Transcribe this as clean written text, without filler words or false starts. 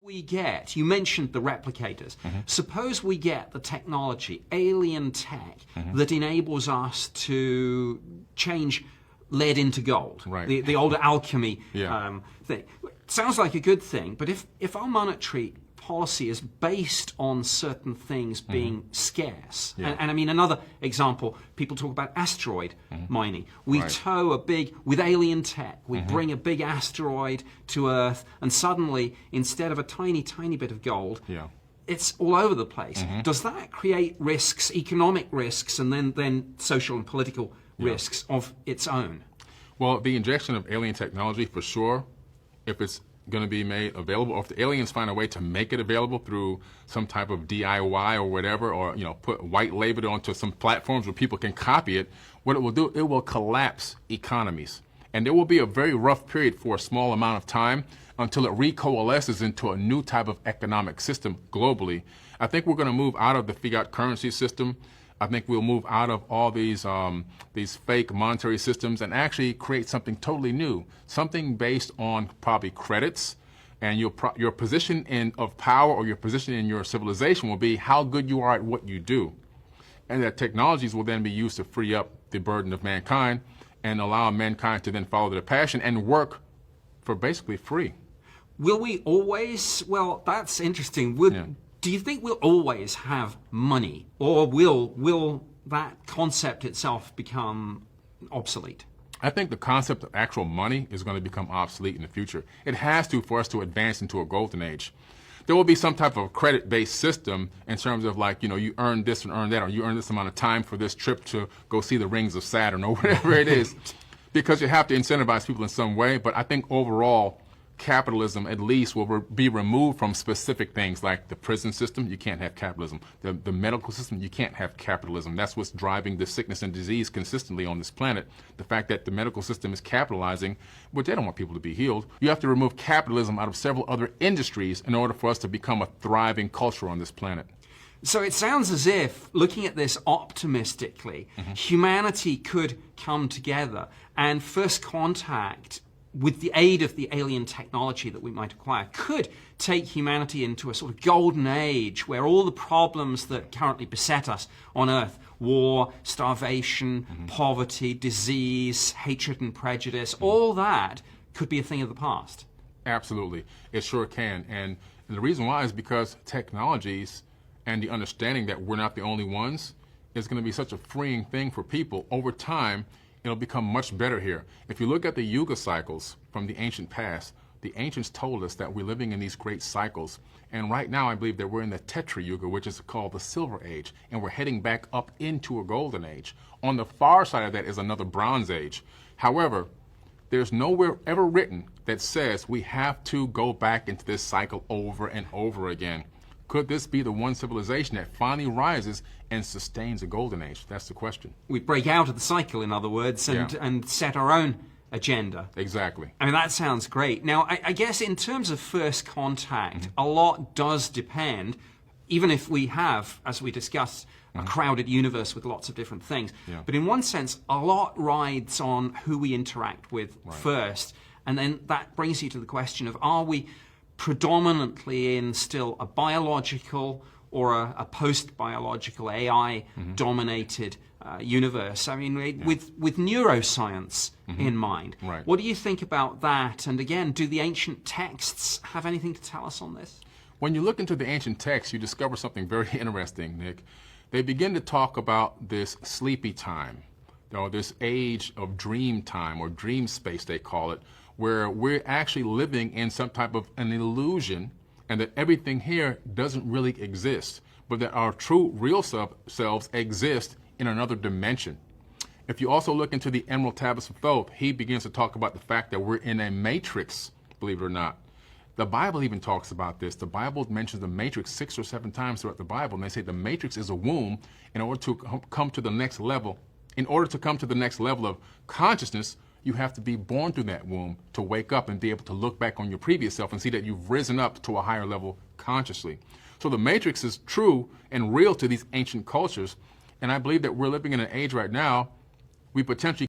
We get, you mentioned the replicators. Suppose we get the technology, alien tech, that enables us to change lead into gold, Right. the old alchemy Yeah. thing. Sounds like a good thing, but if our monetary policy is based on certain things being scarce, Yeah. and I mean another example, people talk about asteroid mining. We Right. tow a big, with alien tech, we bring a big asteroid to Earth, and suddenly, instead of a tiny, tiny bit of gold, Yeah. it's all over the place. Does that create risks, economic risks, and then social and political risks of its own? Well, the injection of alien technology, for sure, if it's going to be made available, or if the aliens find a way to make it available through some type of DIY or whatever, or put white label it onto some platforms where people can copy it, what it will do, it will collapse economies. And there will be a very rough period for a small amount of time until it recoalesces into a new type of economic system globally. I think we're going to move out of the fiat currency system. I think we'll move out of all these fake monetary systems and actually create something totally new, something based on probably credits, and your position of power or your position in your civilization will be how good you are at what you do. And that technologies will then be used to free up the burden of mankind and allow mankind to then follow their passion and work for basically free. Will we always, well, that's interesting. Do you think we'll always have money, or will that concept itself become obsolete? I think the concept of actual money is going to become obsolete in the future. It has to for us to advance into a golden age. There will be some type of credit-based system in terms of you earn this and earn that, or you earn this amount of time for this trip to go see the rings of Saturn or whatever it is, because you have to incentivize people in some way. But I think overall, capitalism at least will be removed from specific things like the prison system. You can't have capitalism. The medical system, you can't have capitalism. That's what's driving the sickness and disease consistently on this planet. The fact that the medical system is capitalizing, but they don't want people to be healed. You have to remove capitalism out of several other industries in order for us to become a thriving culture on this planet. So it sounds as if, looking at this optimistically, humanity could come together and first contact, with the aid of the alien technology that we might acquire, could take humanity into a sort of golden age where all the problems that currently beset us on Earth, war, starvation, poverty, disease, hatred and prejudice, all that could be a thing of the past. Absolutely. It sure can. And the reason why is because technologies and the understanding that we're not the only ones is going to be such a freeing thing for people. Over time, it'll become much better here. If you look at the yuga cycles from the ancient past, the ancients told us that we're living in these great cycles. And right now, I believe that we're in the Tetra Yuga, which is called the Silver Age, and we're heading back up into a Golden Age. On the far side of that is another Bronze Age. However, there's nowhere ever written that says we have to go back into this cycle over and over again. Could this be the one civilization that finally rises and sustains a golden age? That's the question. We break out of the cycle, in other words, and set our own agenda. Exactly. I mean, that sounds great. Now, I guess in terms of first contact, a lot does depend, even if we have, as we discussed, a crowded universe with lots of different things. Yeah. But in one sense, a lot rides on who we interact with first. And then that brings you to the question of, are we predominantly in still a biological or a post-biological AI-dominated universe? I mean, with neuroscience in mind. Right. What do you think about that? And again, do the ancient texts have anything to tell us on this? When you look into the ancient texts, you discover something very interesting, Nick. They begin to talk about this sleepy time, or this age of dream time, or dream space, they call it, where we're actually living in some type of an illusion, and that everything here doesn't really exist, but that our true real selves exist in another dimension. If you also look into the Emerald Tablets of Thoth, he begins to talk about the fact that we're in a matrix, believe it or not. The Bible even talks about this. The Bible mentions the matrix 6 or 7 times throughout the Bible, and they say the matrix is a womb in order to come to the next level. In order to come to the next level of consciousness, you have to be born through that womb to wake up and be able to look back on your previous self and see that you've risen up to a higher level consciously. So the matrix is true and real to these ancient cultures, and I believe that we're living in an age right now we potentially